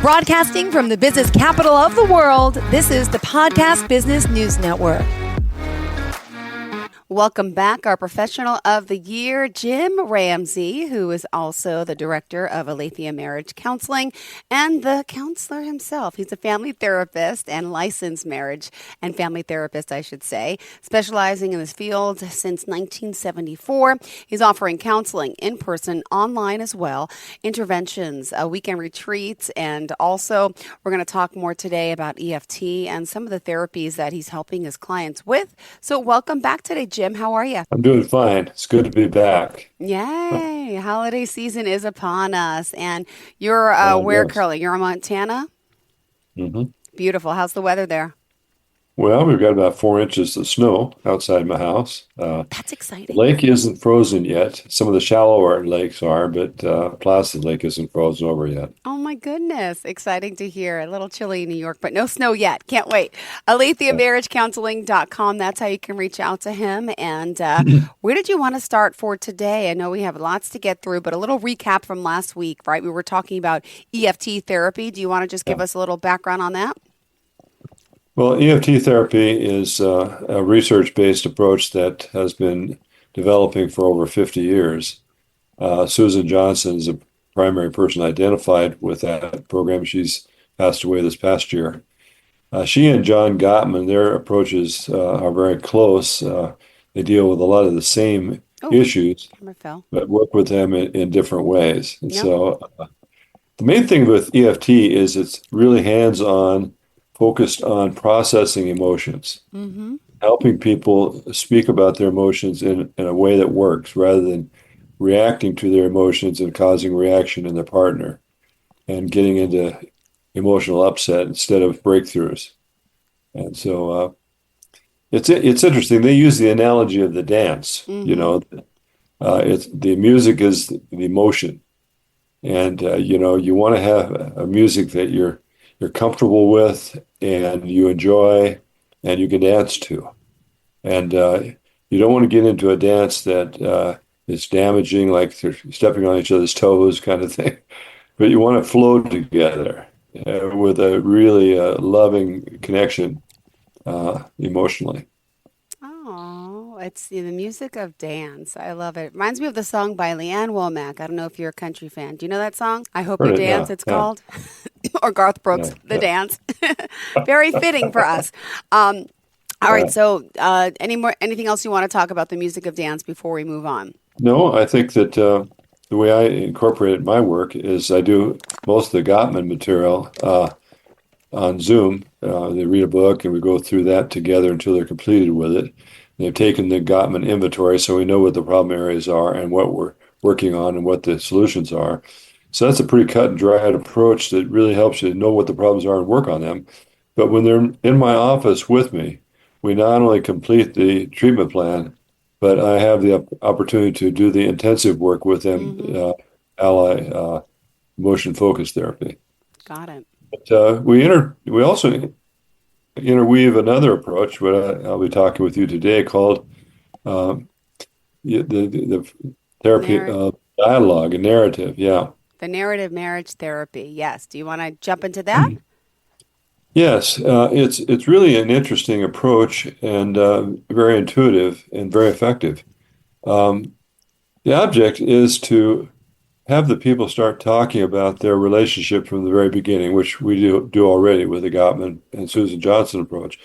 Broadcasting from the business capital of the world, this is the Podcast Business News Network. Welcome back, our professional of the year, Jim Ramsey, who is also the director of Aletheia Marriage Counseling and the counselor himself. He's a family therapist and licensed marriage and family therapist, I should say, specializing in this field since 1974. He's offering counseling in person, online as well, interventions, weekend retreats, and also we're going to talk more today about EFT and some of the therapies that he's helping his clients with. So welcome back today, Jim. How are you? I'm doing fine. It's good to be back. Yay. Holiday season is upon us. And you're where yes. currently? You're in Montana? Mm-hmm. Beautiful. How's the weather there? Well, we've got about 4 inches of snow outside my house. That's exciting. The lake isn't frozen yet. Some of the shallower lakes are, but Placid Lake isn't frozen over yet. Oh, my goodness. Exciting to hear. A little chilly in New York, but no snow yet. Can't wait. AletheaMarriageCounseling.com. That's how you can reach out to him. And where did you want to start for today? I know we have lots to get through, but a little recap from last week, right? We were talking about EFT therapy. Do you want to just give us a little background on that? Well, EFT therapy is a research-based approach that has been developing for over 50 years. Susan Johnson is a primary person identified with that program. She's passed away this past year. She and John Gottman, their approaches are very close. They deal with a lot of the same issues, but work with them in different ways. And so the main thing with EFT is it's really hands-on, focused on processing emotions, helping people speak about their emotions in a way that works rather than reacting to their emotions and causing reaction in their partner and getting into emotional upset instead of breakthroughs. And so it's interesting. They use the analogy of the dance. It's the music is the emotion. And, you want to have a music that you're comfortable with and you enjoy and you can dance to. And you don't want to get into a dance that is damaging, like they're stepping on each other's toes kind of thing. But you want to flow together with a really loving connection emotionally. Oh, it's the music of dance. I love it. Reminds me of the song by Leanne Womack. I don't know if you're a country fan. Do you know that song? I Hope You Dance, it's called. Or Garth Brooks, The Dance. Very fitting for us. All right, so anything else you want to talk about the music of dance before we move on? No, I think that the way I incorporate my work is I do most of the Gottman material on Zoom. They read a book and we go through that together until they're completed with it. They've taken the Gottman inventory so we know what the problem areas are and what we're working on and what the solutions are. So that's a pretty cut and dried approach that really helps you know what the problems are and work on them. But when they're in my office with me, we not only complete the treatment plan, but I have the opportunity to do the intensive work with them, ally motion focus therapy. Got it. But we also interweave another approach, what I'll be talking with you today, called the therapy of dialogue and narrative. Yeah. The narrative marriage therapy. Yes. Do you want to jump into that? Yes. It's really an interesting approach and very intuitive and very effective. The object is to have the people start talking about their relationship from the very beginning, which we do already with the Gottman and Susan Johnson approach.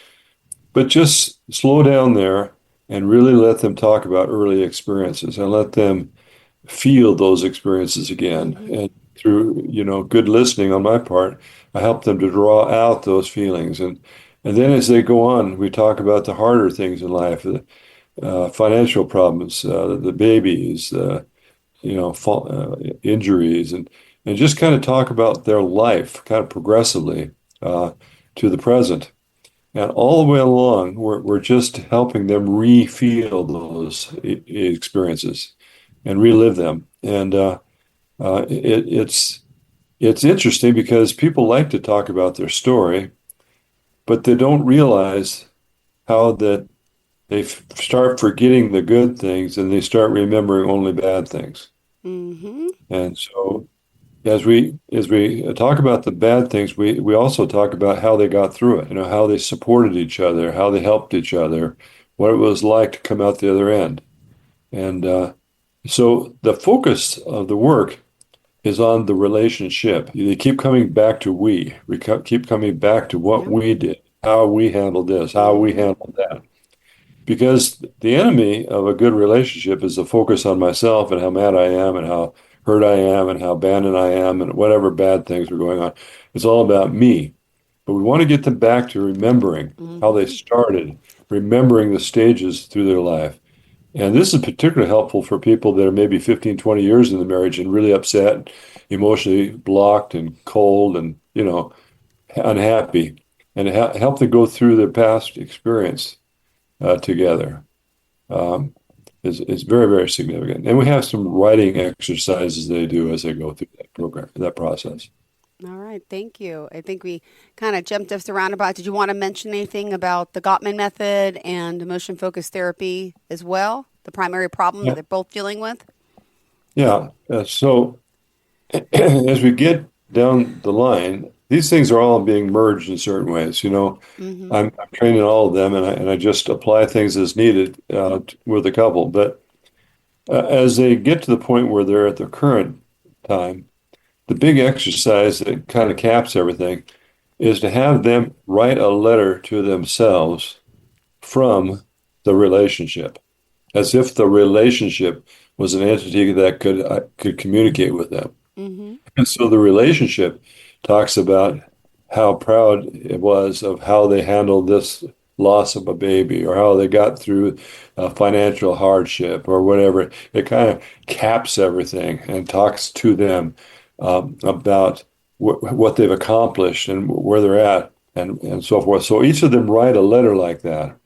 But just slow down there and really let them talk about early experiences and let them feel those experiences again. And through, good listening on my part, I help them to draw out those feelings. And then as they go on, we talk about the harder things in life, the financial problems, the babies, injuries, and just kind of talk about their life kind of progressively to the present. And all the way along, we're just helping them re-feel those experiences and relive them. And it's interesting because people like to talk about their story, but they don't realize how that they start forgetting the good things and they start remembering only bad things. And so as we talk about the bad things, we also talk about how they got through it, how they supported each other, how they helped each other, what it was like to come out the other end. And so the focus of the work is on the relationship. They keep coming back to keep coming back to what Yeah. we did, how we handled this, how we Hmm. handled that. Because the enemy of a good relationship is the focus on myself and how mad I am and how hurt I am and how abandoned I am and whatever bad things are going on. It's all about me. But we want to get them back to remembering how they Hmm. started, remembering the stages through their life. And this is particularly helpful for people that are maybe 15, 20 years in the marriage and really upset, emotionally blocked and cold and, unhappy, and help them go through their past experience together. Um, is very, very significant. And we have some writing exercises they do as they go through that program, that process. All right, thank you. I think we kind of jumped us around about. Did you want to mention anything about the Gottman method and emotion focused therapy as well? The primary problem that Yeah. they're both dealing with? Yeah. So as we get down the line, these things are all being merged in certain ways. Hmm. I'm training all of them, and I just apply things as needed with a couple. But as they get to the point where they're at their current time, the big exercise that kind of caps everything is to have them write a letter to themselves from the relationship, as if the relationship was an entity that could communicate with them. Hmm. And so the relationship talks about how proud it was of how they handled this loss of a baby or how they got through financial hardship or whatever. It kind of caps everything and talks to them about what they've accomplished and where they're at and so forth. So each of them write a letter like that.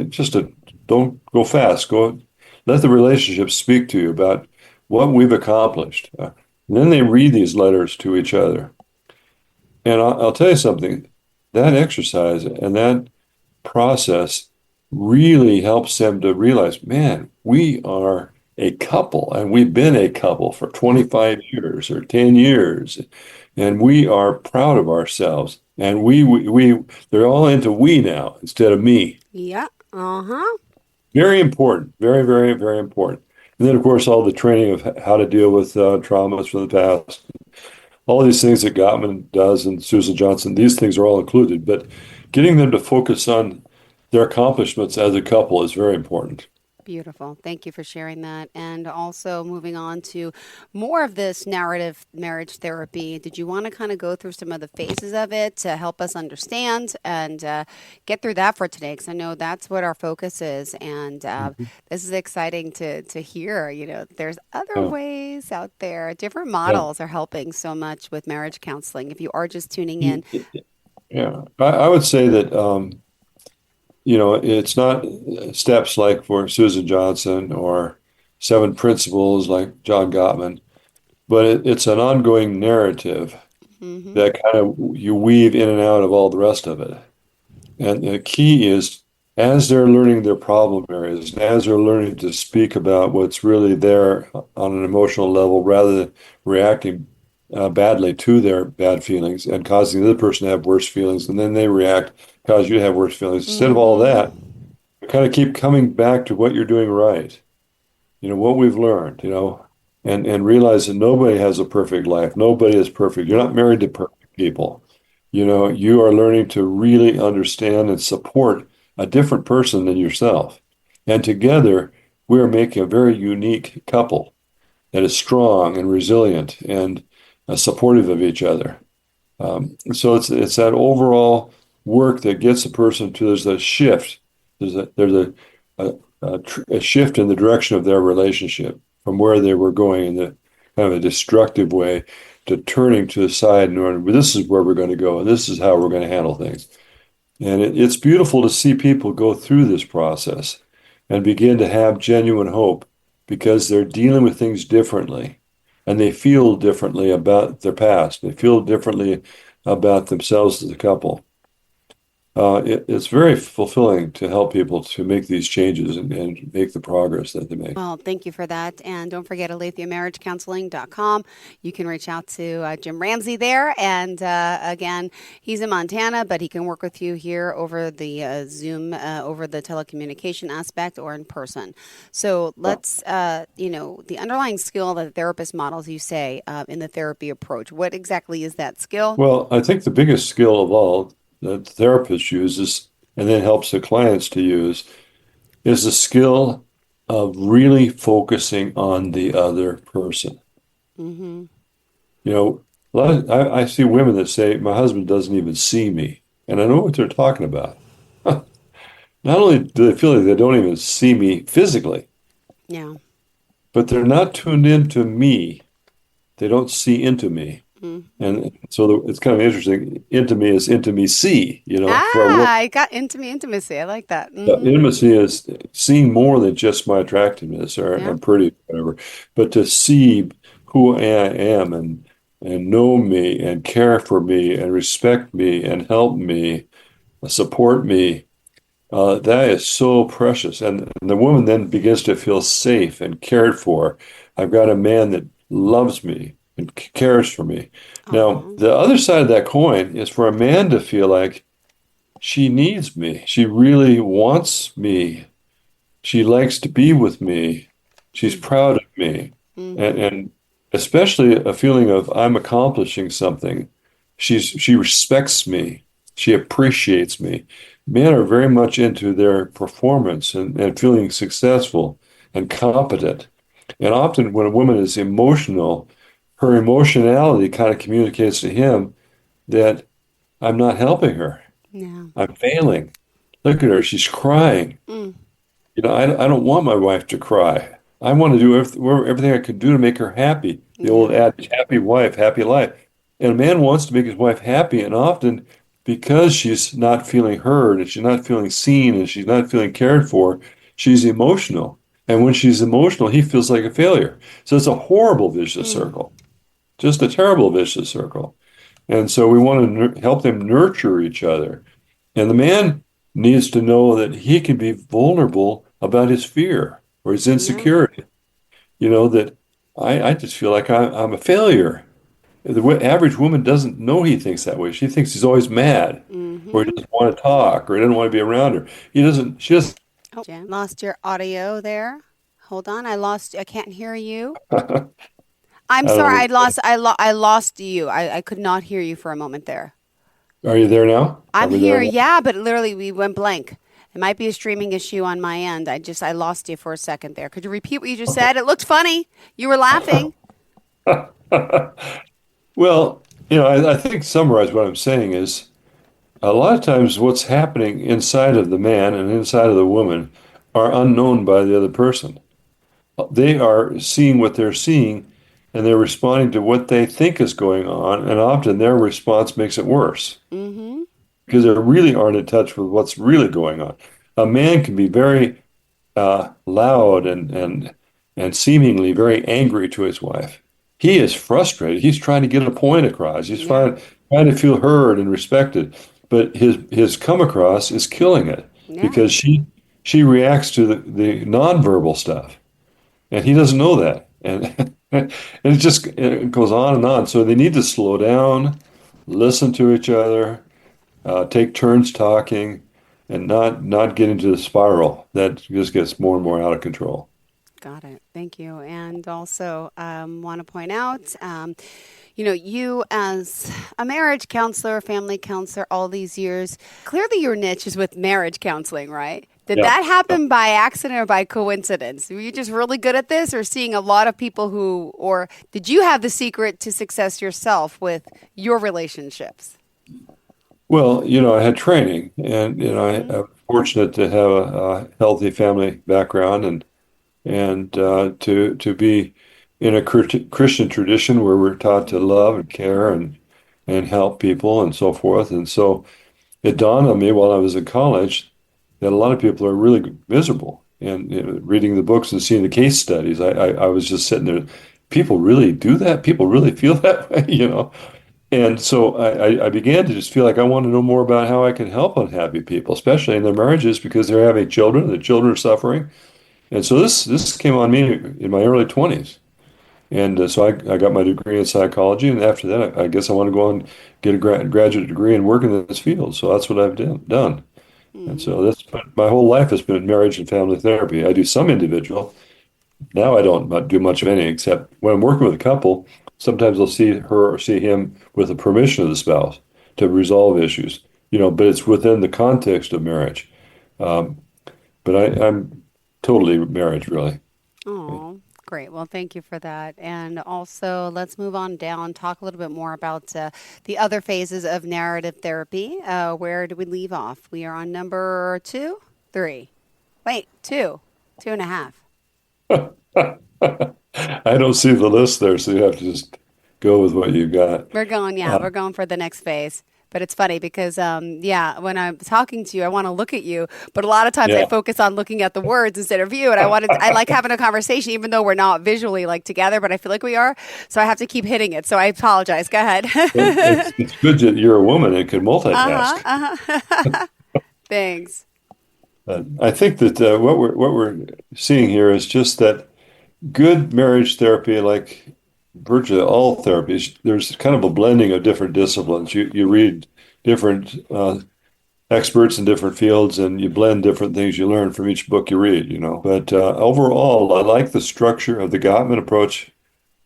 Just a, don't go fast. Let the relationship speak to you about what we've accomplished. And then they read these letters to each other. And I'll tell you something, that exercise and that process really helps them to realize, man, we are a couple and we've been a couple for 25 years or 10 years. And we are proud of ourselves. And they're all into we now instead of me. Yeah. Uh-huh. Very important. Very, very, very important. And then, of course, all the training of how to deal with traumas from the past, all these things that Gottman does and Susan Johnson, these things are all included. But getting them to focus on their accomplishments as a couple is very important. Beautiful. Thank you for sharing that. And also moving on to more of this narrative marriage therapy. Did you want to kind of go through some of the phases of it to help us understand and get through that for today? Because I know that's what our focus is. And Mhm. this is exciting to hear. There's other Yeah. ways out there. Different Yeah. models are helping so much with marriage counseling. If you are just tuning in, Yeah. I would say that, it's not steps like for Susan Johnson or seven principles like John Gottman, but it's an ongoing narrative hmm. that kind of you weave in and out of all the rest of it. And the key is as they're learning their problem areas, as they're learning to speak about what's really there on an emotional level rather than reacting badly to their bad feelings and causing the other person to have worse feelings, and then they react, cause you to have worse feelings. Instead of all Hmm. that, you kind of keep coming back to what you're doing right, what we've learned, and realize that nobody has a perfect life. Nobody is perfect. You're not Nope. married to perfect people. You are learning to really understand and support a different person than yourself. And together, we are making a very unique couple that is strong and resilient and supportive of each other. So it's that overall work that gets a person to there's a shift. There's a shift in the direction of their relationship from where they were going in the kind of a destructive way to turning to the side and knowing, "Well, this is where we're going to go and this is how we're going to handle things." And it's beautiful to see people go through this process and begin to have genuine hope because they're dealing with things differently and they feel differently about their past. They feel differently about themselves as a couple. it's very fulfilling to help people to make these changes and make the progress that they make. Well, thank you for that. And don't forget AlethiaMarriageCounseling.com. You can reach out to Jim Ramsey there. And again, he's in Montana, but he can work with you here over the Zoom, over the telecommunication aspect or in person. So let's, the underlying skill that the therapist models, you say, in the therapy approach. What exactly is that skill? Well, I think the biggest skill of all that the therapist uses and then helps the clients to use is the skill of really focusing on the other person. Mm-hmm. You know, I see women that say, my husband doesn't even see me. And I know what they're talking about. Not only do they feel like they don't even see me physically, Yeah. but they're not tuned into me. They don't see into me. Mm. And so it's kind of interesting. Into me is intimacy, for a woman. I got intimacy. I like that. Mm-hmm. Intimacy is seeing more than just my attractiveness or Yeah. I'm pretty, whatever, but to see who I am and know me and care for me and respect me and help me, support me. That is so precious. And the woman then begins to feel safe and cared for. I've got a man that loves me and cares for me. Now, Aw. the other side of that coin is for a man to feel like she needs me. She really wants me. She likes to be with me. She's proud of me. Mm-hmm. And especially a feeling of I'm accomplishing something. She respects me. She appreciates me. Men are very much into their performance and feeling successful and competent. And often when a woman is emotional, her emotionality kind of communicates to him that I'm not helping her. Yeah. I'm failing. Look at her. She's crying. Mm. I don't want my wife to cry. I want to do everything I can do to make her happy. The old Yeah. adage, happy wife, happy life. And a man wants to make his wife happy, and often because she's not feeling heard and she's not feeling seen and she's not feeling cared for, she's emotional. And when she's emotional, he feels like a failure. So it's a horrible vicious Mm. circle, just a terrible vicious circle. And so we want to help them nurture each other. And the man needs to know that he can be vulnerable about his fear or his Yeah. insecurity. That I just feel like I'm a failure. The average woman doesn't know he thinks that way. She thinks he's always mad or he Mm-hmm. doesn't want to talk or he doesn't want to be around her. She doesn't. Oh, Jen, lost your audio there. Hold on. I can't hear you. I I'm don't sorry. know. I lost you. I could not hear you for a moment there. Are you there now? Are I'm we there here. now? Yeah, but literally we went blank. It might be a streaming issue on my end. I lost you for a second there. Could you repeat what you just said? It looked funny. You were laughing. Well, I think summarize what I'm saying is a lot of times what's happening inside of the man and inside of the woman are unknown by the other person. They are seeing what they're seeing and they're responding to what they think is going on, and often their response makes it worse Mm-hmm. because they really aren't in touch with what's really going on. A man can be very loud and seemingly very angry to his wife. He is frustrated. He's trying to get a point across. He's Yeah. trying to feel heard and respected, but his come across is killing it Yeah. because she reacts to the nonverbal stuff, and he doesn't know that, and and it goes on and on. So they need to slow down, listen to each other, take turns talking, and not get into the spiral that just gets more and more out of control. Got it. Thank you. And also, want to point out, you as a marriage counselor, family counselor, all these years, clearly your niche is with marriage counseling, right? Did Yeah. that happen by accident or by coincidence? Were you just really good at this or seeing a lot of people or did you have the secret to success yourself with your relationships? Well, I had training, and Mm-hmm. I'm fortunate to have a healthy family background, and to be in a Christian tradition where we're taught to love and care and help people and so forth. And so it dawned on me while I was in college that a lot of people are really miserable. And reading the books and seeing the case studies, I was just sitting there. People really do that. People really feel that way. And so I began to just feel like I want to know more about how I can help unhappy people, especially in their marriages, because they're having children, the children are suffering. And so this came on me in my early 20s. And so I got my degree in psychology. And after that, I guess I want to go on and get a graduate degree and work in this field. So that's what I've done. And Hmm. so that's my whole life has been marriage and family therapy. I do some individual. Now I don't do much of any, except when I'm working with a couple, sometimes I'll see her or see him with the permission of the spouse to resolve issues, but it's within the context of marriage. Um, but I'm totally marriage, really. Oh, great. Well, thank you for that. And also, let's move on down, talk a little bit more about the other phases of narrative therapy. Where do we leave off? We are on number two, three. Wait, two and a half. I don't see the list there, so you have to just go with what you got. We're going for the next phase. But it's funny because, yeah, when I'm talking to you, I want to look at you, but a lot of times I Yeah. focus on looking at the words instead of you. And I like having a conversation, even though we're not visually like together, but I feel like we are. So I have to keep hitting it. So I apologize. Go ahead. Well, it's good that you're a woman and can Uh-huh, multitask. uh-huh. Thanks. I think that what we're seeing here is just that good marriage therapy, like virtually all therapies, there's kind of a blending of different disciplines. You read different experts in different fields, and you blend different things you learn from each book you read. But overall, I like the structure of the Gottman approach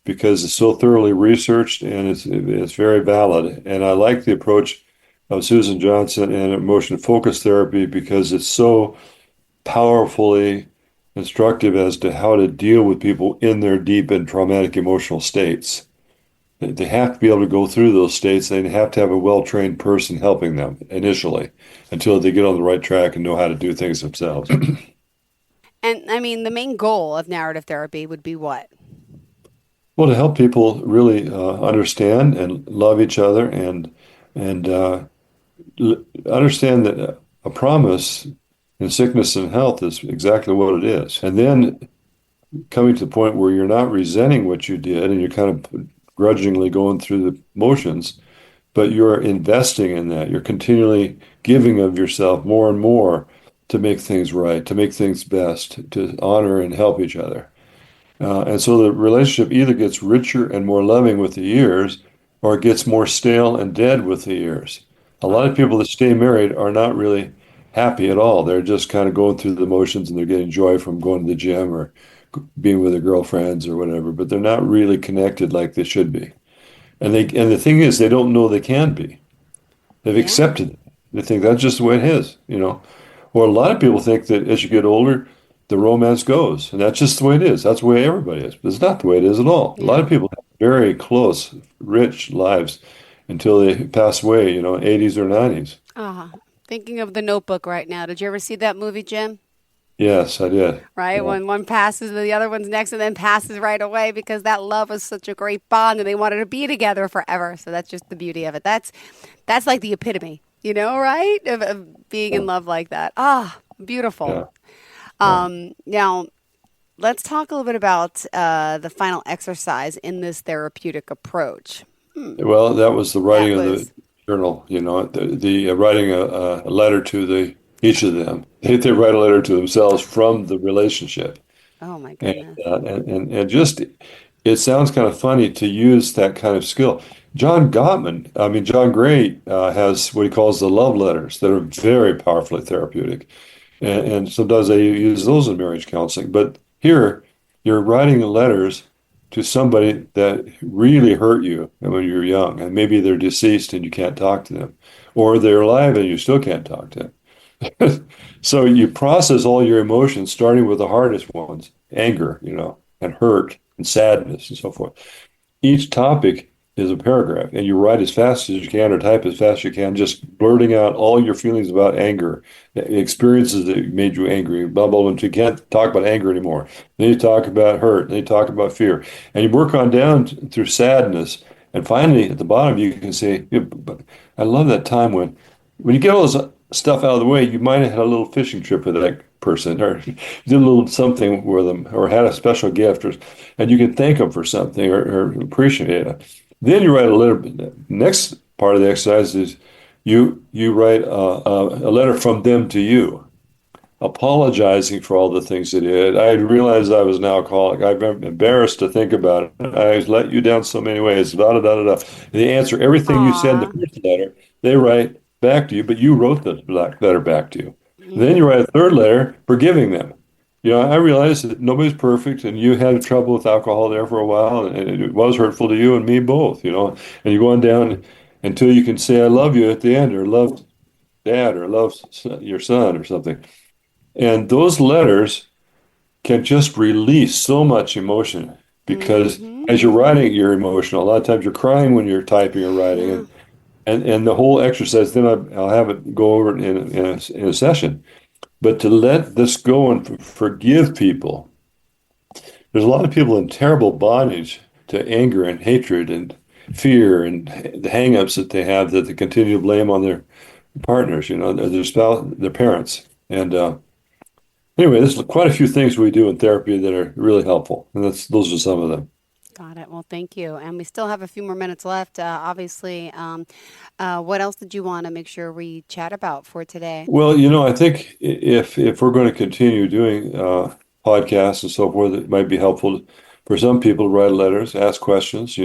because it's so thoroughly researched and it's very valid. And I like the approach of Susan Johnson and emotion focus therapy because it's so powerfully instructive as to how to deal with people in their deep and traumatic emotional states. They have to be able to go through those states. They have to have a well-trained person helping them initially until they get on the right track and know how to do things themselves. And I mean, the main goal of narrative therapy would be what? Well, to help people really understand and love each other and understand that a promise in sickness and health is exactly what it is. And then coming to the point where you're not resenting what you did and you're kind of grudgingly going through the motions, but you're investing in that. You're continually giving of yourself more and more to make things right, to make things best, to honor and help each other. And so the relationship either gets richer and more loving with the years, or it gets more stale and dead with the years. A lot of Oh, people that stay married are not really happy at all. They're just kind of going through the motions and they're getting joy from going to the gym or being with their girlfriends or whatever, but they're not really connected like they should be. And the thing is, they don't know they can be. They've yeah. accepted it. They think that's just the way it is. Or a lot of people think that as you get older, the romance goes, and that's just the way it is. That's the way everybody is. But it's not the way it is at all. A lot Yeah. of people have very close, rich lives until they pass away, 80s or 90s. Uh, Thinking of the Notebook right now. Did you ever see that movie, Jim? Yes, I did. Right? Yeah. When one passes, the other one's next, and then passes right away because that love was such a great bond, and they wanted to be together forever. So that's just the beauty of it. That's like the epitome, right? Of being in Yeah. love like that. Ah, beautiful. Yeah. Yeah. Now let's talk a little bit about the final exercise in this therapeutic approach. Well, that was the That writing of the was, journal, the writing a letter to each of them. They write a letter to themselves from the relationship. oh my And, goodness. just it sounds kind of funny to use that kind of skill. John Gray has what he calls the love letters that are very powerfully therapeutic. And sometimes they use those in marriage counseling. But here, you're writing letters to somebody that really hurt you when you're young, and maybe they're deceased and you can't talk to them, or they're alive and you still can't talk to them. So you process all your emotions, starting with the hardest ones, anger, and hurt and sadness and so forth. Each topic is a paragraph, and you write as fast as you can or type as fast as you can, just blurting out all your feelings about anger, the experiences that made you angry, blah, blah, blah. Until you can't talk about anger anymore. Then you talk about hurt, then you talk about fear. And you work on down through sadness. And finally, at the bottom, you can say, yeah, but I love that time when you get all this stuff out of the way, you might have had a little fishing trip with that person, or did a little something with them, or had a special gift, and you can thank them for something or appreciate it. Then you write a letter. Next part of the exercise is you write a letter from them to you, apologizing for all the things they did. I realized I was an alcoholic. I'm embarrassed to think about it. I let you down so many ways. Da, da, da, da, da. They answer everything you said in the Aw. first letter. They write back to you, but you wrote the letter back to you. Then you Mm. write a third letter forgiving them. I realized that nobody's perfect, and you had trouble with alcohol there for a while, and it was hurtful to you and me both. And you go on down until you can say, I love you at the end, or love dad, or love your son, or something. And those letters can just release so much emotion because Mm-hmm. as you're writing, you're emotional. A lot of times you're crying when you're typing or writing. Yeah. And the whole exercise, then I'll have it go over it in a session. But to let this go and forgive people, there's a lot of people in terrible bondage to anger and hatred and fear and the hang-ups that they have that they continue to blame on their partners, their spouse, their parents. And anyway, there's quite a few things we do in therapy that are really helpful, and those are some of them. Got it. Well, thank you. And we still have a few more minutes left. Obviously, what else did you want to make sure we chat about for today? Well, I think if we're going to continue doing podcasts and so forth, it might be helpful for some people to write letters, ask questions.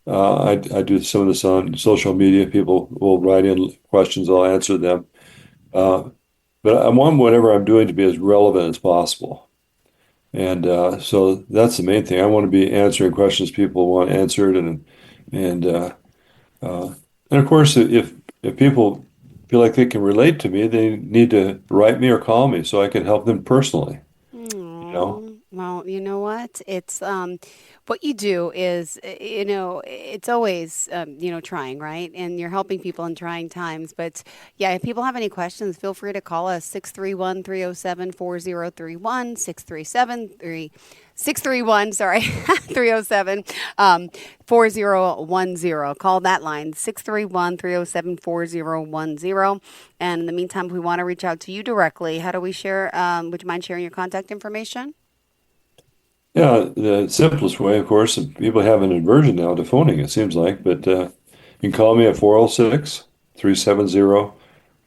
I do some of this on social media. People will write in questions, I'll answer them. But I want whatever I'm doing to be as relevant as possible. And so that's the main thing. I want to be answering questions people want answered, and uh, and of course, if people feel like they can relate to me, they need to write me or call me so I can help them personally. You know. Oh, well, you know what? It's what you do is, it's always, trying, right? And you're helping people in trying times. But yeah, if people have any questions, feel free to call us 631-307-4031, 631, sorry, 307 4010. Call that line, 631-307-4010. And in the meantime, if we want to reach out to you directly, how do we share? Would you mind sharing your contact information? Yeah, the simplest way, of course, and people have an aversion now to phoning, it seems like, but you can call me at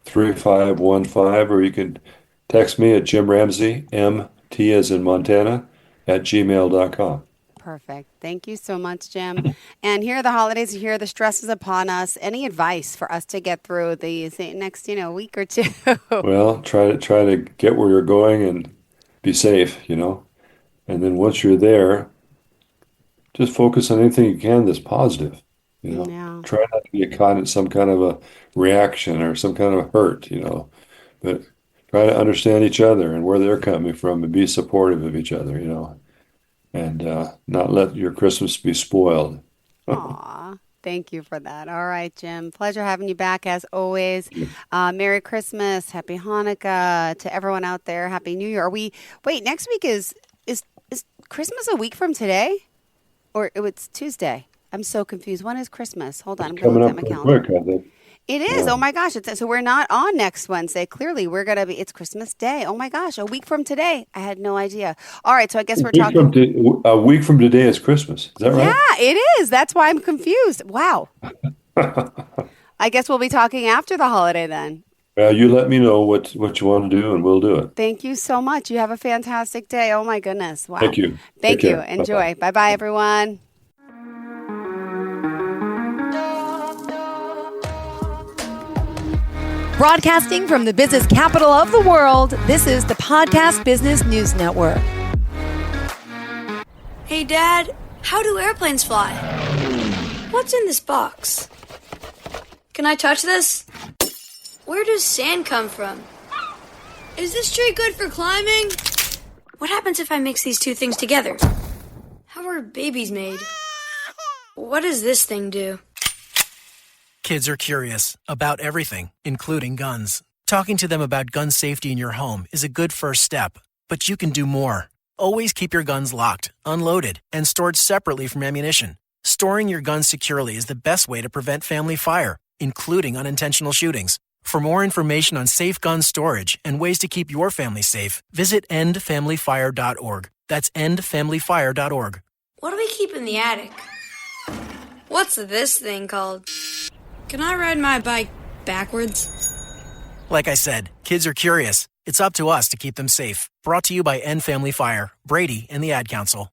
406-370-3515, or you can text me at Jim Ramsey, MT as in Montana, at gmail.com. Perfect. Thank you so much, Jim. And here are the holidays. Here, the stress is upon us. Any advice for us to get through these next, week or two? Well, try to get where you're going and be safe. And then once you're there, just focus on anything you can that's positive. Yeah. Try not to get caught in some kind of a reaction or some kind of hurt. But try to understand each other and where they're coming from and be supportive of each other. And not let your Christmas be spoiled. Aw. Thank you for that. All right, Jim. Pleasure having you back as always. Merry Christmas, Happy Hanukkah to everyone out there. Happy New Year. Wait, next week is Christmas a week from today? Or it's Tuesday? I'm so confused. When is Christmas? Hold on, It's I'm going to coming look up at my pretty calendar. quick, I think. It is. Yeah. Oh my gosh. So we're not on next Wednesday. Clearly, it's Christmas Day. Oh my gosh. A week from today. I had no idea. All right. So I guess we're talking. A week from today is Christmas. Is that Yeah, right? it is. That's why I'm confused. Wow. I guess we'll be talking after the holiday then. Well, you let me know what you want to do, and we'll do it. Thank you so much. You have a fantastic day. Oh my goodness. Wow. Thank you. Take Thank you. care. Bye-bye. Enjoy. Bye bye, everyone. Broadcasting from the business capital of the world, this is the Podcast Business News Network. Hey, Dad, how do airplanes fly? What's in this box? Can I touch this? Where does sand come from? Is this tree good for climbing? What happens if I mix these two things together? How are babies made? What does this thing do? Kids are curious about everything, including guns. Talking to them about gun safety in your home is a good first step, but you can do more. Always keep your guns locked, unloaded, and stored separately from ammunition. Storing your guns securely is the best way to prevent family fire, including unintentional shootings. For more information on safe gun storage and ways to keep your family safe, visit endfamilyfire.org. That's endfamilyfire.org. What do we keep in the attic? What's this thing called? Can I ride my bike backwards? Like I said, kids are curious. It's up to us to keep them safe. Brought to you by End Family Fire, Brady, and the Ad Council.